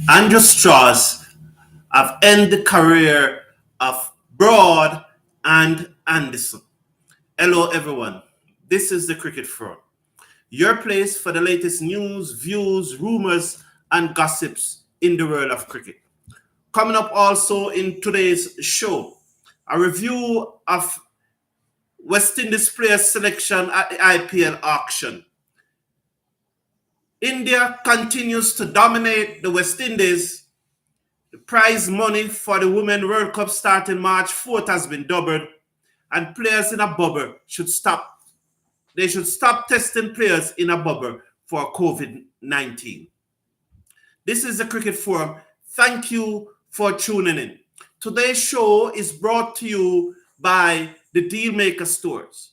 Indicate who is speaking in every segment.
Speaker 1: Andrew Strauss have ended the career of Broad and Anderson. Hello, everyone. This is the Cricket Forum, your place for the latest news, views, rumors, and gossips in the world of cricket. Coming up also in today's show, a review of West Indies players selection at the IPL auction. India continues to dominate the West Indies. The prize money for the Women World Cup starting March 4th has been doubled, and players in a bubble should stop. They should stop testing players in a bubble for COVID-19. This is the Cricket Forum. Thank you for tuning in. Today's show is brought to you by the Dealmaker stores.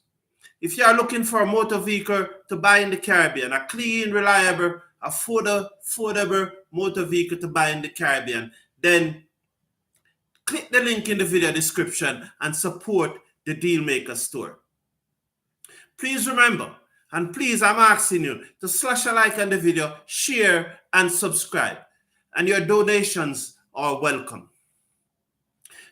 Speaker 1: If you are looking for a motor vehicle to buy in the Caribbean, a clean, reliable, affordable motor vehicle to buy in the Caribbean, then click the link in the video description and support the Dealmaker store. Please remember, and please, I'm asking you to slash a like on the video, share, and subscribe. And your donations are welcome.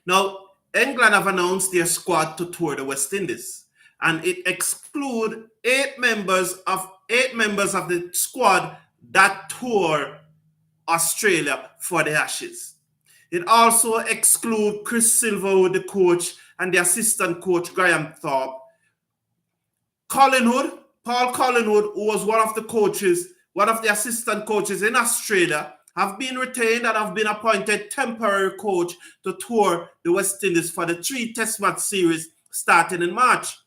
Speaker 1: Now, England have announced their squad to tour the West Indies, and it excludes eight members of the squad that tour Australia for the Ashes. It also excludes Chris Silverwood, the coach, and the assistant coach, Graham Thorpe. Paul Collingwood, who was one of the assistant coaches in Australia, have been retained and have been appointed temporary coach to tour the West Indies for the 3 Test match series starting in March.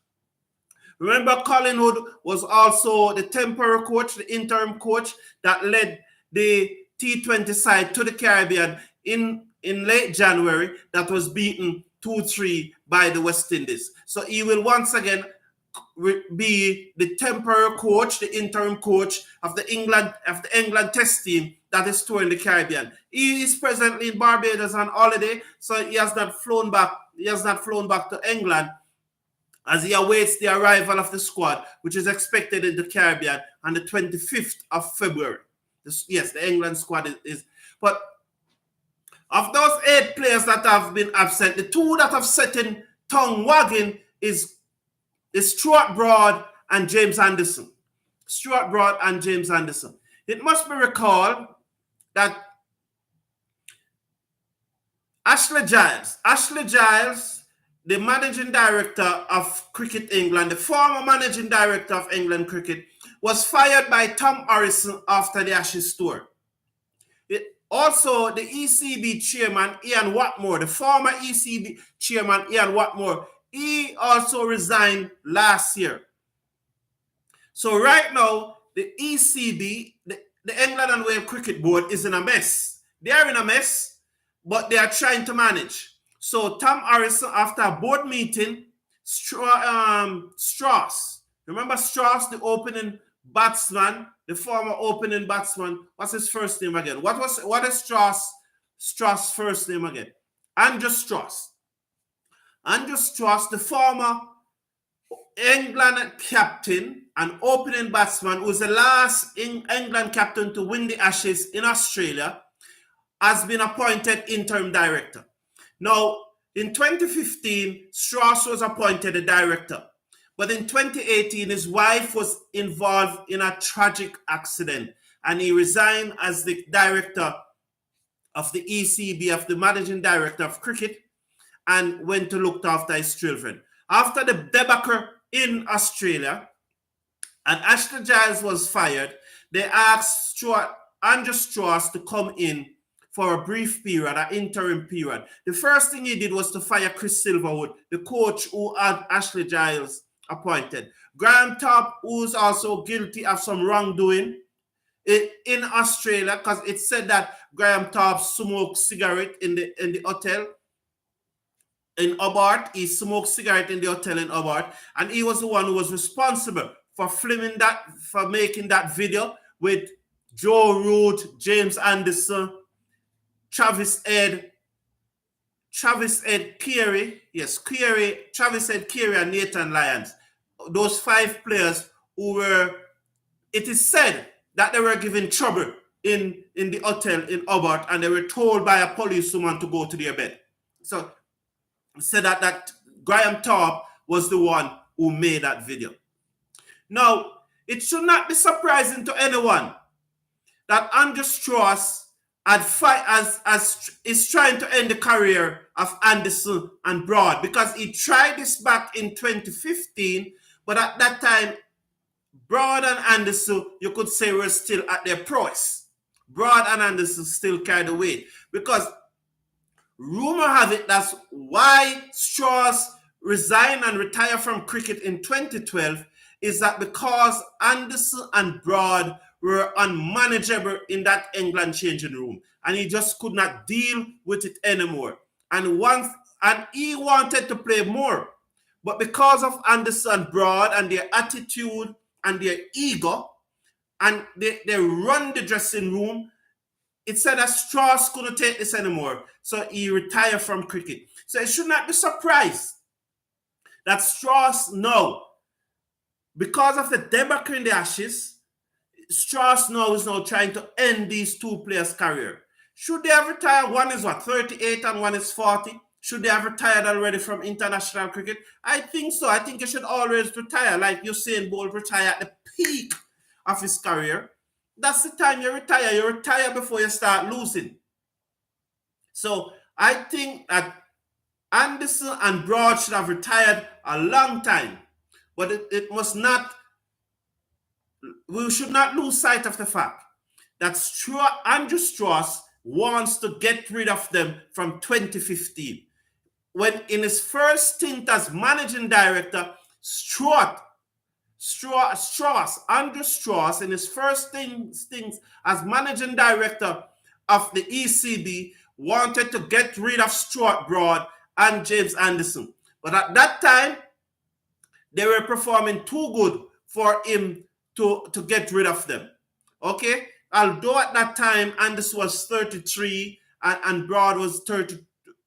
Speaker 1: Remember, Collingwood was also the temporary coach, the interim coach that led the T20 side to the Caribbean in late January that was beaten 2-3 by the West Indies. So he will once again be the temporary coach, the interim coach of the England Test team that is touring the Caribbean. He is presently in Barbados on holiday, so he has not flown back. He has not flown back to England as he awaits the arrival of the squad, which is expected in the Caribbean on the 25th of February. Yes, the England squad is. But of those 8 players that have been absent, the 2 that have set in tongue wagging is Stuart Broad and James Anderson. Stuart Broad and James Anderson. It must be recalled that Ashley Giles, the managing director of Cricket England, the former managing director of England Cricket, was fired by Tom Harrison after the Ashes tour. Also, the ECB chairman, Ian Watmore, the former ECB chairman, Ian Watmore, he also resigned last year. So right now, the ECB, the England and Wales Cricket Board, is in a mess. They are in a mess, but they are trying to manage. So Tom Harrison, after a board meeting, Strauss, remember Strauss, the opening batsman, the former opening batsman, what's his first name again? What is Strauss' first name again? Andrew Strauss. Andrew Strauss, the former England captain and opening batsman, who was the last England captain to win the Ashes in Australia, has been appointed interim director. Now, in 2015, Strauss was appointed a director. But in 2018, his wife was involved in a tragic accident, and he resigned as the director of the ECB, of the managing director of cricket, and went to look after his children. After the debacle in Australia, and Ashley Giles was fired, they asked Andrew Strauss to come in for a brief period, an interim period. The first thing he did was to fire Chris Silverwood, the coach who had Ashley Giles appointed. Graham Thorpe, who's also guilty of some wrongdoing in Australia, because it said that Graham Thorpe smoked cigarette in the hotel in Hobart. He smoked cigarette in the hotel in Hobart, and he was the one who was responsible for making that video with Joe Root, James Anderson, Travis Ed Carey, Travis Ed Carey and Nathan Lyons. Those 5 players who were, it is said that they were given trouble in the hotel in Hobart, and they were told by a policewoman to go to their bed. So said that Graham Thorpe was the one who made that video. Now, it should not be surprising to anyone that Andrew Strauss is trying to end the career of Anderson and Broad, because he tried this back in 2015, but at that time, Broad and Anderson, you could say, were still at their prowess. Broad and Anderson still carried the weight, because rumor have it that's why Strauss resigned and retired from cricket in 2012 is that because Anderson and Broad were unmanageable in that England changing room, and he just could not deal with it anymore. And he wanted to play more, but because of Anderson Broad and their attitude and their ego, and they run the dressing room, it said that Strauss couldn't take this anymore, so he retired from cricket. So it should not be surprised that Strauss now, because of the debacle in the Ashes, Strauss now is trying to end these two players' career. Should they have retired? One is 38 and one is 40. Should they have retired already from international cricket? I think so. I think you should always retire, like Usain Bolt retired at the peak of his career. That's the time you retire. You retire before you start losing. So I think that Anderson and Broad should have retired a long time. But it must not, we should not lose sight of the fact that Andrew Strauss wants to get rid of them from 2015. When in his first stint as managing director, Andrew Strauss, in his first stint as managing director of the ECB, wanted to get rid of Stuart Broad and James Anderson. But at that time, they were performing too good for him to get rid of them. Okay? Although at that time, Anderson was 33 and Broad was 30.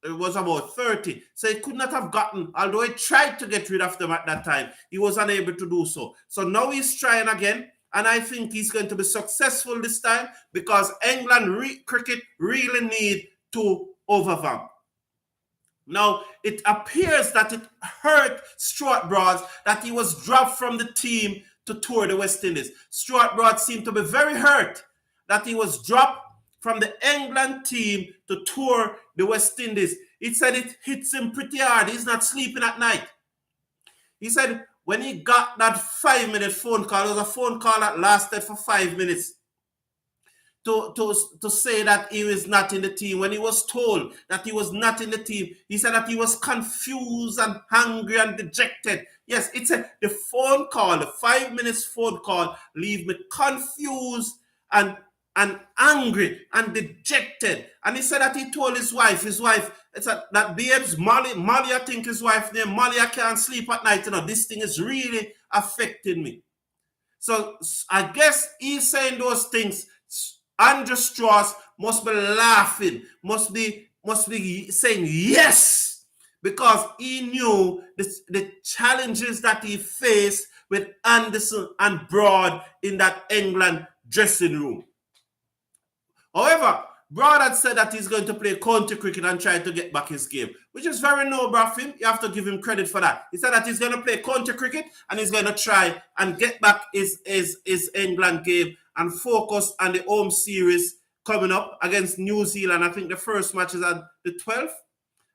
Speaker 1: It was about 30. So he could not have gotten, although he tried to get rid of them at that time, he was unable to do so. So now he's trying again, and I think he's going to be successful this time because England cricket really need to overvamp. Now, it appears that it hurt Stuart Broad that he was dropped from the team to tour the West Indies. Stuart Broad seemed to be very hurt that he was dropped from the England team to tour the West Indies. He said it hits him pretty hard. He's not sleeping at night. He said when he got that 5-minute phone call, it was a phone call that lasted for 5 minutes, to say that he was not in the team. When he was told that he was not in the team, he said that he was confused and hungry and dejected. Yes, the phone call, the 5 minutes phone call, leave me confused and angry and dejected. And he said that he told his wife, it's that babes, Molly, I think his wife named Molly, I can't sleep at night. This thing is really affecting me. So I guess he's saying those things. Andrew Strauss must be laughing, must be saying yes, because he knew the challenges that he faced with Anderson and Broad in that England dressing room. However, Broad had said that he's going to play county cricket and try to get back his game, which is very noble of him. You have to give him credit for that. He said that he's going to play county cricket and he's going to try and get back his England game and focus on the home series coming up against New Zealand. I think the first match is on the 12th.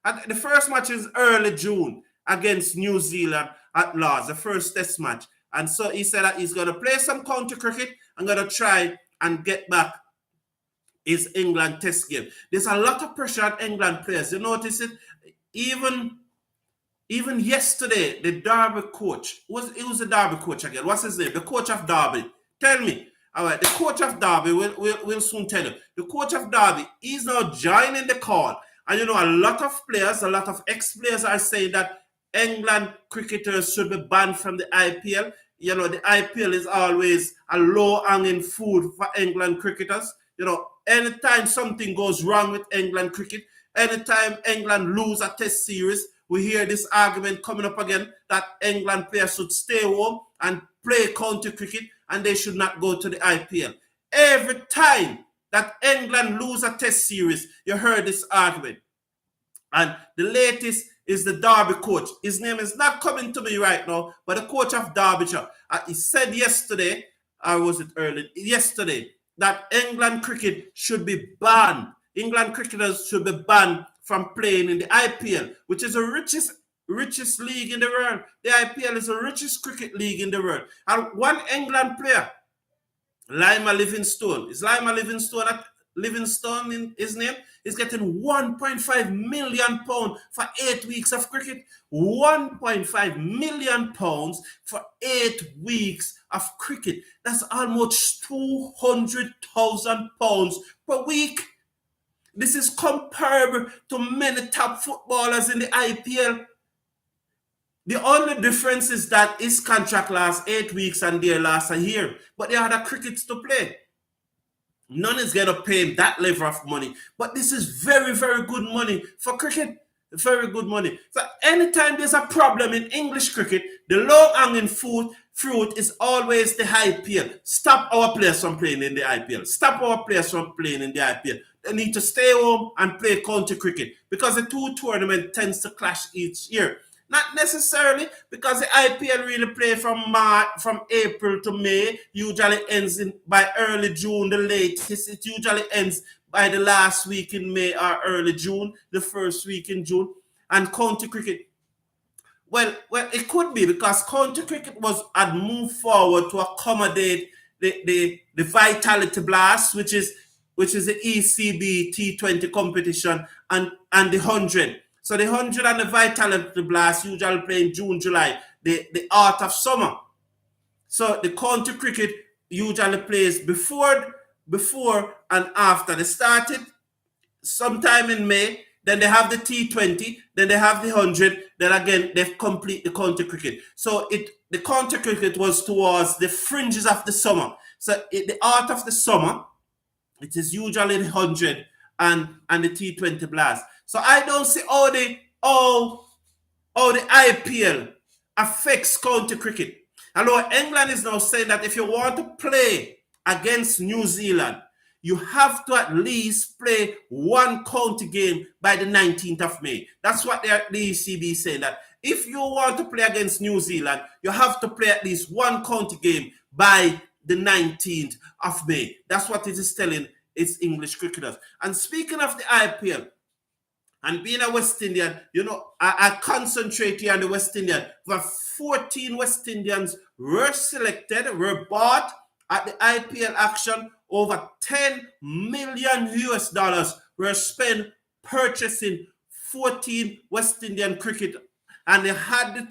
Speaker 1: And the first match is early June against New Zealand at Lords, the first test match. And so he said that he's going to play some county cricket and going to try and get back his England test game. There's a lot of pressure on England players. You notice it? Even yesterday, the Derby coach, it was the Derby coach again. What's his name? The coach of Derby. Tell me. All right, the coach of Derby will soon tell you. The coach of Derby is now joining the call. And a lot of players, a lot of ex-players are saying that England cricketers should be banned from the IPL. The IPL is always a low-hanging food for England cricketers. Anytime something goes wrong with England cricket, anytime England lose a test series, we hear this argument coming up again that England players should stay home and play county cricket and they should not go to the IPL. Every time that England lose a test series. You heard this argument. And the latest is the Derby coach. His name is not coming to me right now, but the coach of Derbyshire. He said yesterday, or was it early? Yesterday, that England cricket should be banned. England cricketers should be banned from playing in the IPL, which is the richest league in the world. The IPL is the richest cricket league in the world. And one England player, Lima Livingstone. Is Lima Livingstone in his name? He's getting 1.5 million pounds for 8 weeks of cricket. 1.5 million pounds for 8 weeks of cricket. That's almost 200,000 pounds per week. This is comparable to many top footballers in the IPL. The only difference is that his contract lasts 8 weeks and their lasts a year. But they had a crickets to play. None is going to pay him that level of money. But this is very, very good money for cricket. Very good money. So anytime there's a problem in English cricket, the low-hanging fruit is always the IPL. Stop our players from playing in the IPL. Stop our players from playing in the IPL. They need to stay home and play county cricket because the two tournaments tends to clash each year. Not necessarily because the IPL really play from April to May, usually ends by early June, the latest. It usually ends by the last week in May or early June, the first week in June. And county cricket, well, it could be because county cricket had moved forward to accommodate the Vitality Blast, which is the ECB T20 competition, and the 100. So the 100 and the Vitality Blast usually play in June, July, the art of summer. So the county cricket usually plays before and after. They started sometime in May, then they have the T20, then they have the 100, then again they complete the county cricket. So the county cricket was towards the fringes of the summer. So the art of the summer, it is usually the 100 and the T20 Blast. So I don't see how the IPL affects county cricket. Although England is now saying that if you want to play against New Zealand, you have to at least play one county game by the 19th of May. That's what the ECB is saying, that if you want to play against New Zealand, you have to play at least one county game by the 19th of May. That's what it is telling its English cricketers. And speaking of the IPL, and being a West Indian, I concentrate here on the West Indian. For 14 West Indians were bought at the IPL action. Over 10 million US dollars were spent purchasing 14 West Indian cricket. And they had the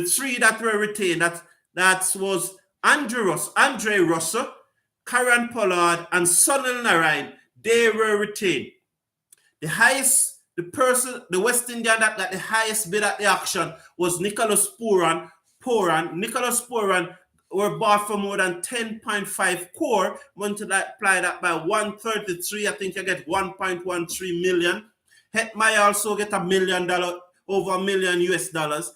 Speaker 1: three that were retained. That was Andre Russell, Karen Pollard, and Sunil Narayan. They were retained. The West Indian that got the highest bid at the auction was Nicholas Pooran. Nicholas Pooran were bought for more than 10.5 crore. Multiply that by 133, I think you get 1.13 million. Hetmeyer also get $1 million, over $1 million US dollars.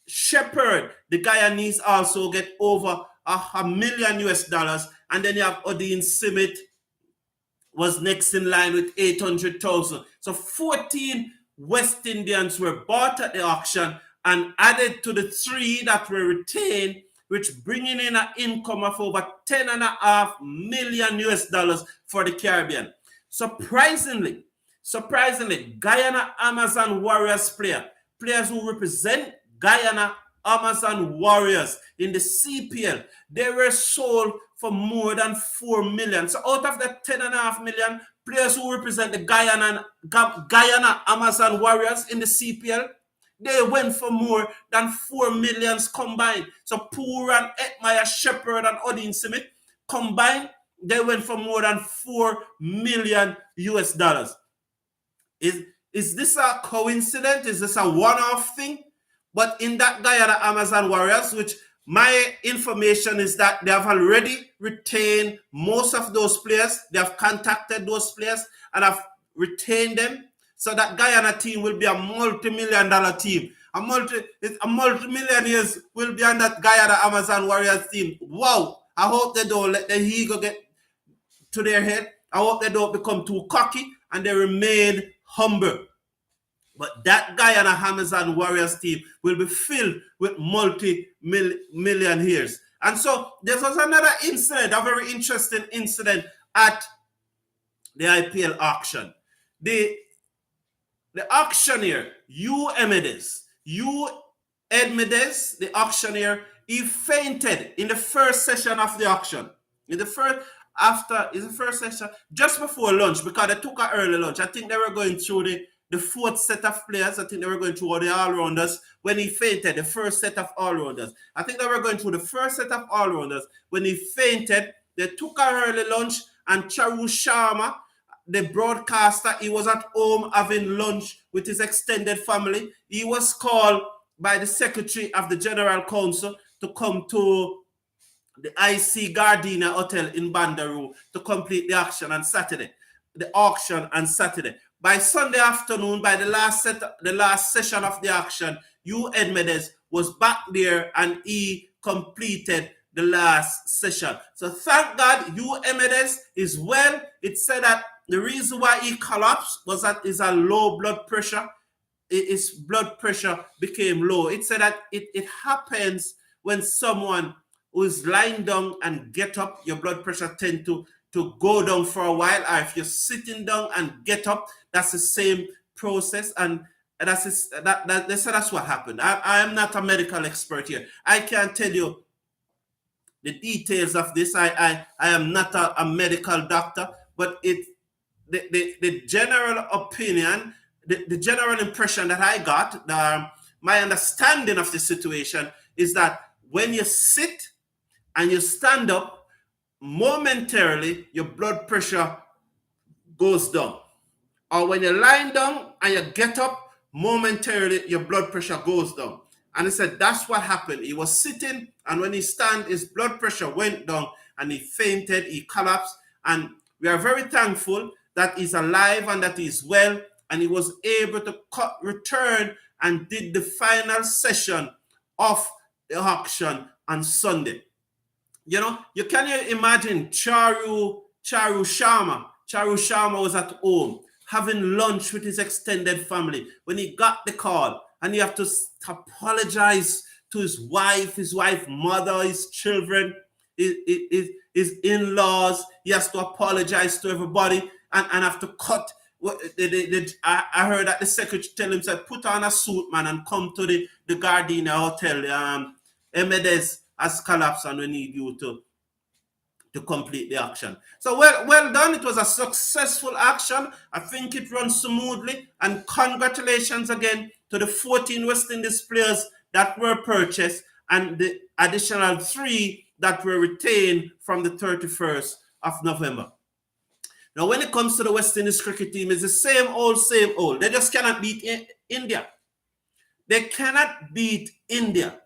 Speaker 1: Shepherd, the Guyanese, also get over $1 million US dollars. And then you have Odin Simit, was next in line with 800,000. So 14 West Indians were bought at the auction and added to the 3 that were retained, which bringing in an income of over 10.5 million US dollars for the Caribbean. Surprisingly, Guyana Amazon Warriors players who represent Guyana Amazon Warriors in the CPL, they were sold for more than 4 million. So out of the 10.5 million players who represent the Guyana Amazon Warriors in the CPL, they went for more than 4 millions combined. So Pooran, Hetmeyer, Shepherd, and Odin Simit combined, they went for more than 4 million US dollars. Is this a coincidence? Is this a one-off thing? But in that Guyana Amazon Warriors, which my information is that they have already retained most of those players. They have contacted those players and have retained them. So that Guyana team will be a multi-million-dollar team. A multi-millionaires will be on that Guyana Amazon Warriors team. Wow. I hope they don't let the Eagle to their head. I hope they don't become too cocky and they remain humble. But that Guyana Amazon Warriors team will be filled with multi-millionaires. And so there was another incident, a very interesting incident at the IPL auction. The auctioneer, Hugh Edmeades, the auctioneer, he fainted in the first session of the auction. In the first session, just before lunch, because they took an early lunch. I think they were going through the fourth set of players. I think they were going through all the all-rounders when he fainted, the first set of all-rounders. I think they were going through the first set of all-rounders. When he fainted, they took an early lunch, and Charu Sharma, the broadcaster, he was at home having lunch with his extended family. He was called by the Secretary of the General Council to come to the IC Gardenia Hotel in Bandaroo to complete the auction on Saturday. By Sunday afternoon, by the last session of the auction, Hugh Edmeades was back there and he completed the last session. So thank God Hugh Edmeades is well. It said that the reason why he collapsed was that is a low blood pressure. His blood pressure became low. It said that it happens when someone who is lying down and get up, your blood pressure tend to go down for a while. Or if you're sitting down and get up, that's the same process. And they said that's what happened. I am not a medical expert here. I can't tell you the details of this. I am not a medical doctor, but the general opinion, the general impression that I got, my understanding of the situation is that when you sit and you stand up, momentarily your blood pressure goes down. Or when you're lying down and you get up, momentarily your blood pressure goes down. And he said that's what happened. He was sitting, and when he stand, his blood pressure went down and he fainted, he collapsed. And we are very thankful that he's alive and that he's well, and he was able to return and did the final session of the auction on Sunday. You know, you can imagine Charu Sharma. Charu Sharma was at home having lunch with his extended family when he got the call, and he have to apologize to his wife, mother, his children, his in-laws. He has to apologize to everybody and have to cut. I heard that the secretary tell him, said, put on a suit, man, and come to the Gardenia Hotel. Edmeades has collapsed and we need you to complete the action. So well done. It was a successful action. I think it runs smoothly. And congratulations again to the 14 West Indies players that were purchased and the additional 3 that were retained from the 31st of November. Now, when it comes to the West Indies cricket team, it's the same old. They just cannot beat India. They cannot beat India.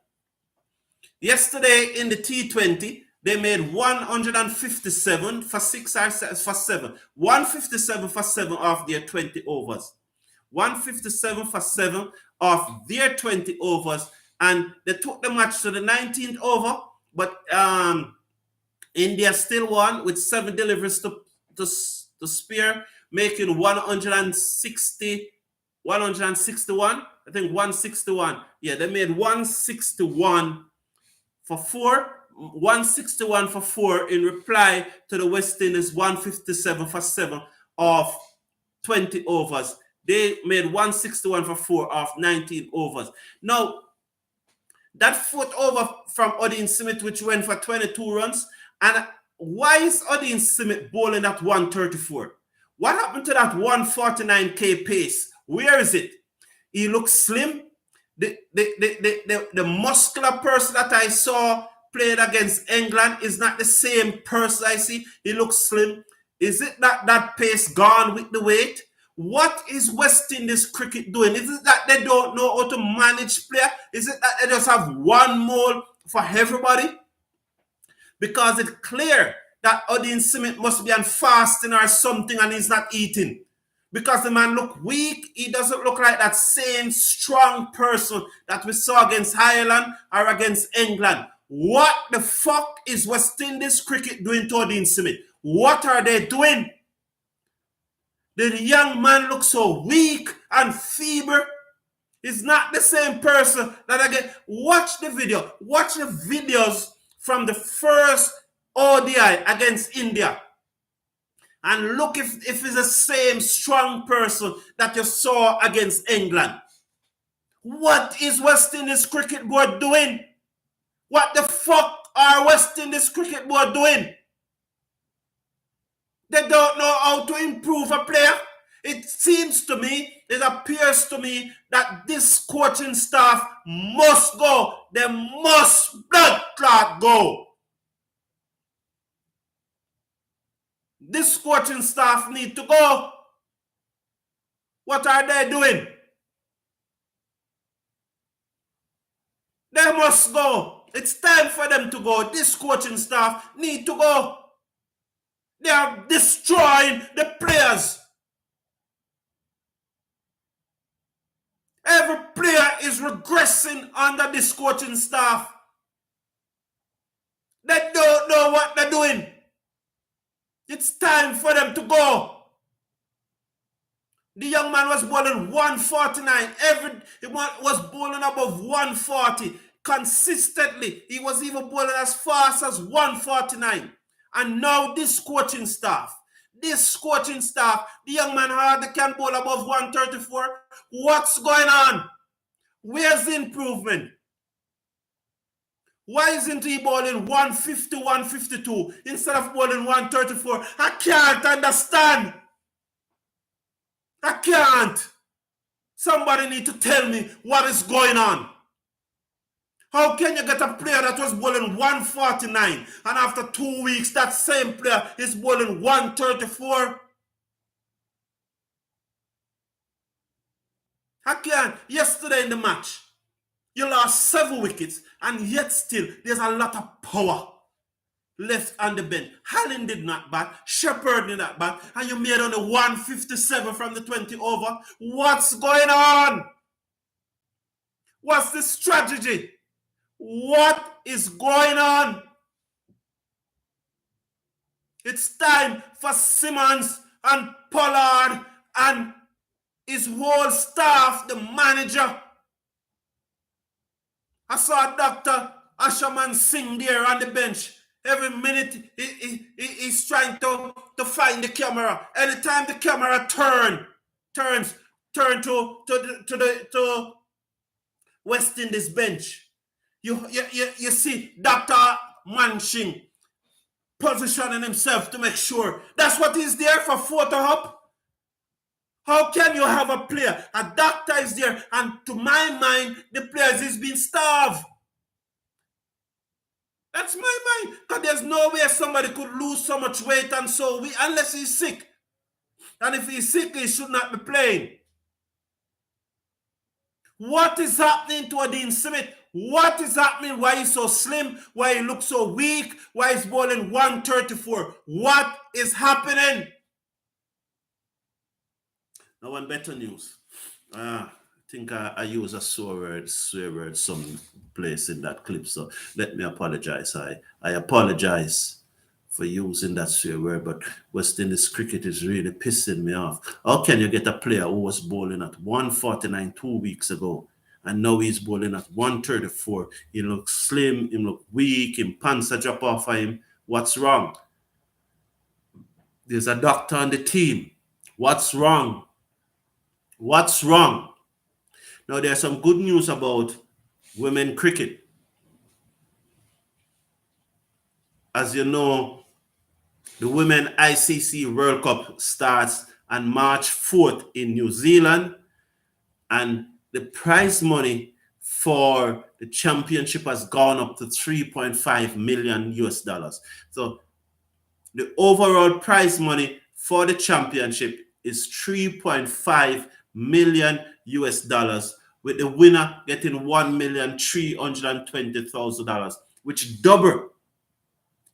Speaker 1: Yesterday in the T20, they made 157 for 6 or for 7. 157 for 7 of their 20 overs. 157 for 7 of their 20 overs. And they took the match to the 19th over, but India still won with 7 deliveries to spare, making 161. I think 161. Yeah, they made 161 for 4. 161 for 4 in reply to the West Indies 157 for 7 of 20 overs. They made 161 for 4 of 19 overs. Now, that 4th over from Odin Smith, which went for 22 runs, and why is Odin Smith bowling at 134? What happened to that 149k pace? Where is it? He looks slim. The muscular person that I saw played against England is not the same person I see. He looks slim. Is it that pace gone with the weight? What is West Indies cricket doing? Is it that they don't know how to manage player? Is it that they just have one mold for everybody? Because it's clear that Odin Smith must be on fasting or something and he's not eating. Because the man look weak. He doesn't look like that same strong person that we saw against Ireland or against England. What the fuck is West Indies cricket doing to Odin Smith? What are they doing? The young man looks so weak and feeble. He's not the same person that I get. Watch the video. Watch the videos from the first ODI against India. And look if it's the same strong person that you saw against England. What is West Indies Cricket Board doing? What the fuck are West Indies Cricket Board doing? They don't know how to improve a player. It seems to me, it appears to me that this coaching staff must go. They must blood clot go. This coaching staff need to go. What are they doing? They must go. It's time for them to go. This coaching staff need to go. They are destroying the players. Every player is regressing under this coaching staff. They don't know what they're doing. It's time for them to go. The young man was bowling 149. He was bowling above 140 consistently. He was even bowling as fast as 149. And now this coaching staff, the young man hardly can bowl above 134. What's going on? Where's the improvement? Why isn't he bowling 150, 152 instead of bowling 134? I can't understand. I can't. Somebody need to tell me what is going on. How can you get a player that was bowling 149 and after 2 weeks that same player is bowling 134? I can't. Yesterday in the match, you lost 7 wickets and yet still there's a lot of power left on the bench. Hallin did not bat, Shepherd did not bat, and you made only 157 from the 20 over. What's going on? What's the strategy? What is going on? It's time for Simmons and Pollard and his whole staff, the manager. I saw Dr. Asherman Singh there on the bench. Every minute he's trying to find the camera. Anytime the camera turns to West Indies bench, you see Dr. Mansingh positioning himself to make sure. That's what he's there for, photo op. How can you have a player? A doctor is there, and to my mind, the players is being starved. That's my mind. Because there's no way somebody could lose so much weight and so weak unless he's sick. And if he's sick, he should not be playing. What is happening to Dean Smith? What is happening? Why he's so slim? Why he looks so weak? Why he's bowling 134? What is happening? Now, one better news. I think I use a swear word some place in that clip, so let me apologize. I apologize for using that swear word, but West Indies cricket is really pissing me off. How can you get a player who was bowling at 149 2 weeks ago, and now he's bowling at 134? He looks slim, he looks weak, his pants are drop off of him. What's wrong? There's a doctor on the team. What's wrong? What's wrong? Now, there's some good news about women cricket. As you know, the Women ICC World Cup starts on March 4th in New Zealand, and the prize money for the championship has gone up to 3.5 million US dollars. So the overall prize money for the championship is 3.5 million US dollars, with the winner getting $1,320,000, which double.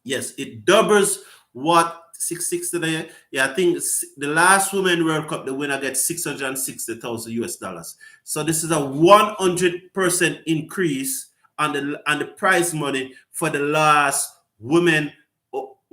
Speaker 1: Yes, it doubles what 660. Yeah, I think the last Women World Cup, the winner gets 660,000 US dollars. So this is a 100% increase on the prize money for the last Women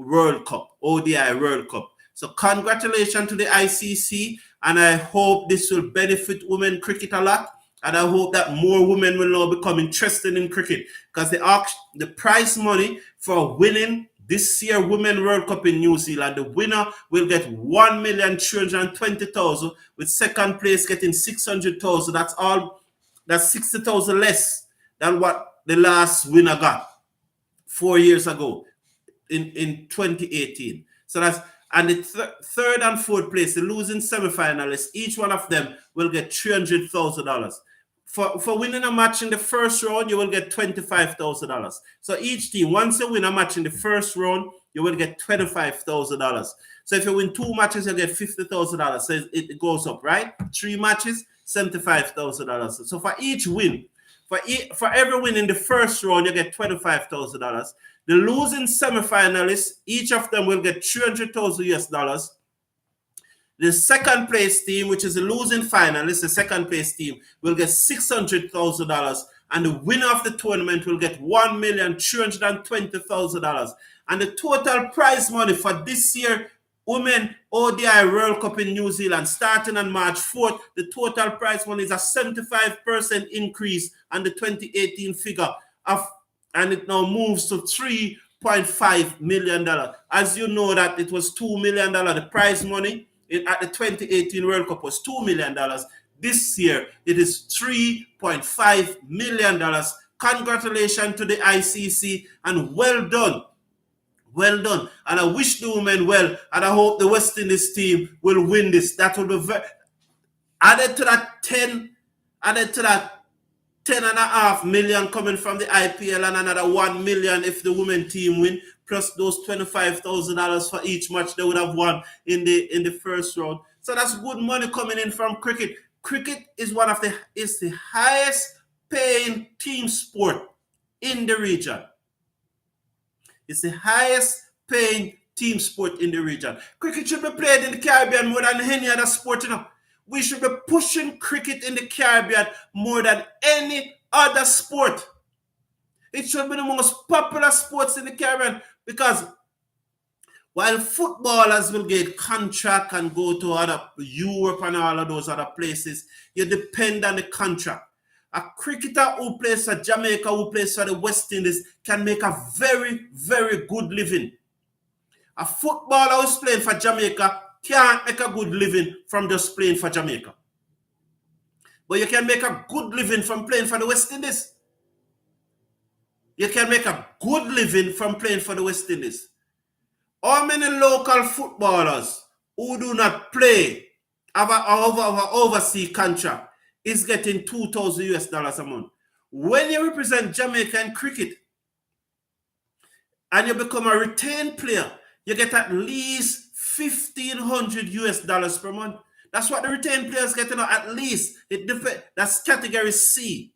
Speaker 1: World Cup, ODI World Cup. So congratulations to the ICC, and I hope this will benefit women cricket a lot. And I hope that more women will now become interested in cricket, because the prize money for winning this year Women World Cup in New Zealand, the winner will get 1,320,000, with second place getting 600,000. That's 60,000 less than what the last winner got 4 years ago in 2018. So that's, and the third and fourth place, the losing semi-finalists, each one of them will get $300,000. For winning a match in the first round, you will get $25,000. So each team, once you win a match in the first round, you will get $25,000. So if you win 2 matches, you get $50,000. So it goes up, right? 3 matches, $75,000. So for each win, for every win in the first round, you get $25,000. The losing semi-finalists, each of them will get $300,000. The second place team, which is the losing finalist, the second place team, will get $600,000. And the winner of the tournament will get $1,320,000. And the total prize money for this year Women ODI World Cup in New Zealand, starting on March 4th, the total prize money is a 75% increase on the 2018 figure, and it now moves to $3.5 million. As you know that it was $2 million, the prize money at the 2018 World Cup was $2 million. This year, it is $3.5 million. Congratulations to the ICC, and well done. Well done. And I wish the women well, and I hope the West Indies team will win this. That will be very added to that 10.5 million coming from the IPL, and another 1 million if the women team win, plus those $25,000 for each match they would have won in the first round. So that's good money coming in from cricket. Cricket is the highest paying team sport in the region. It's the highest paying team sport in the region. Cricket should be played in the Caribbean more than any other sport, We should be pushing cricket in the Caribbean more than any other sport. It should be the most popular sports in the Caribbean, because while footballers will get contract and go to other Europe and all of those other places, you depend on the contract. A cricketer who plays for Jamaica, who plays for the West Indies, can make a very, very good living. A footballer who's playing for Jamaica can't make a good living from just playing for Jamaica. But you can make a good living from playing for the West Indies. You can make a good living from playing for the West Indies. How many local footballers who do not play have an overseas contract is getting $2,000 a month? When you represent Jamaica in cricket and you become a retained player, you get at least $1,500 per month. That's what the retained players get, at least. That's category C.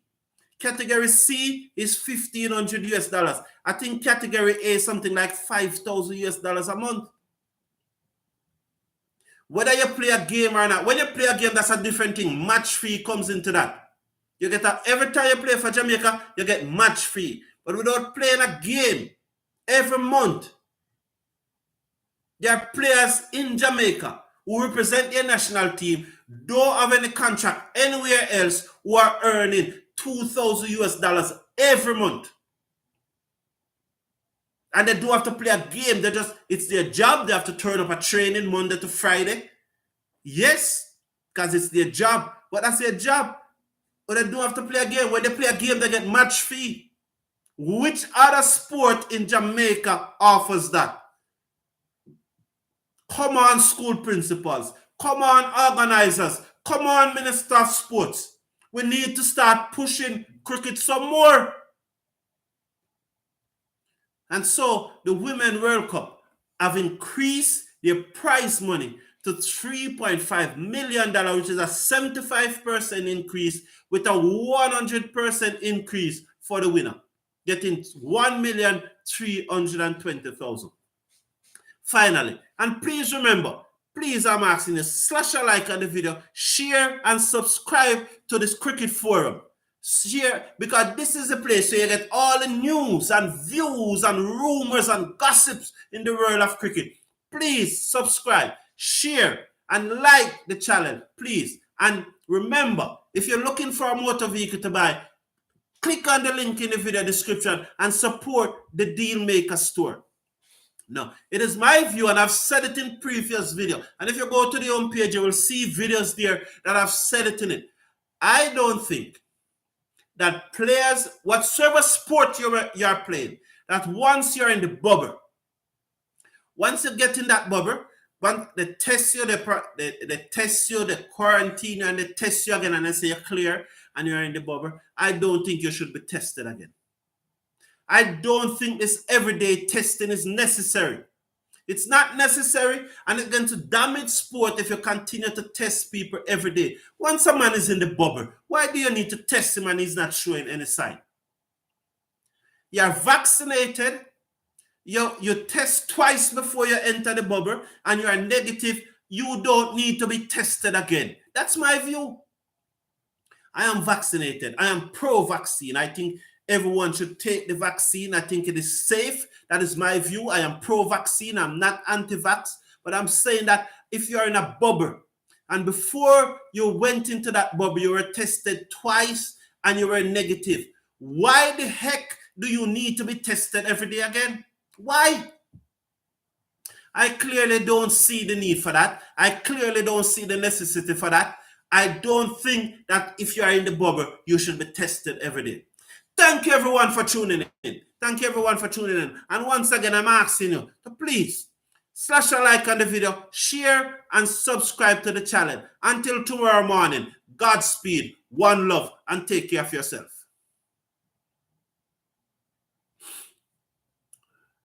Speaker 1: Category C is $1,500. I think category A is something like $5,000 a month. Whether you play a game or not, when you play a game, that's a different thing. Match fee comes into that. You get every time you play for Jamaica, you get match fee. But without playing a game every month, there are players in Jamaica who represent their national team, don't have any contract anywhere else, who are earning $2,000 every month. And they don't have to play a game. It's their job. They have to turn up at training Monday to Friday. Yes, because it's their job. But that's their job. But they don't have to play a game. When they play a game, they get match fee. Which other sport in Jamaica offers that? Come on, school principals. Come on, organizers. Come on, Minister of Sports. We need to start pushing cricket some more. And so the Women World Cup have increased their prize money to $3.5 million, which is a 75% increase, with a 100% increase for the winner, getting $1,320,000. Finally, and please remember, I'm asking you, slash a like on the video, share and subscribe to this cricket forum. Share, because this is a place where you get all the news and views and rumors and gossips in the world of cricket. Please subscribe, share, and like the channel, please. And remember, if you're looking for a motor vehicle to buy, click on the link in the video description and support the Dealmaker store. Now, it is my view, and I've said it in previous video. And if you go to the home page, you will see videos there that I've said it in it. I don't think that players, whatsoever sport you're playing, that once you're in the bubble, once you get in that bubble, once they test you, they test you, they quarantine you, and they test you again, and they say you're clear and you're in the bubble, I don't think you should be tested again. I don't think this everyday testing is necessary. It's not necessary, and it's going to damage sport if you continue to test people every day. Once a man is in the bubble, why do you need to test him and he's not showing any sign? You're vaccinated, you test twice before you enter the bubble, and you're negative, you don't need to be tested again. That's my view. I am vaccinated. I am pro-vaccine. I think everyone should take the vaccine. I think it is safe. That is my view. I am pro-vaccine. I'm not anti-vax. But I'm saying that if you're in a bubble, and before you went into that bubble, you were tested twice and you were negative, why the heck do you need to be tested every day again? Why? I clearly don't see the need for that. I clearly don't see the necessity for that. I don't think that if you are in the bubble, you should be tested every day. Thank you, everyone, for tuning in. Thank you, everyone, for tuning in. And once again, I'm asking you to please slash a like on the video, share, and subscribe to the channel. Until tomorrow morning, Godspeed, one love, and take care of yourself.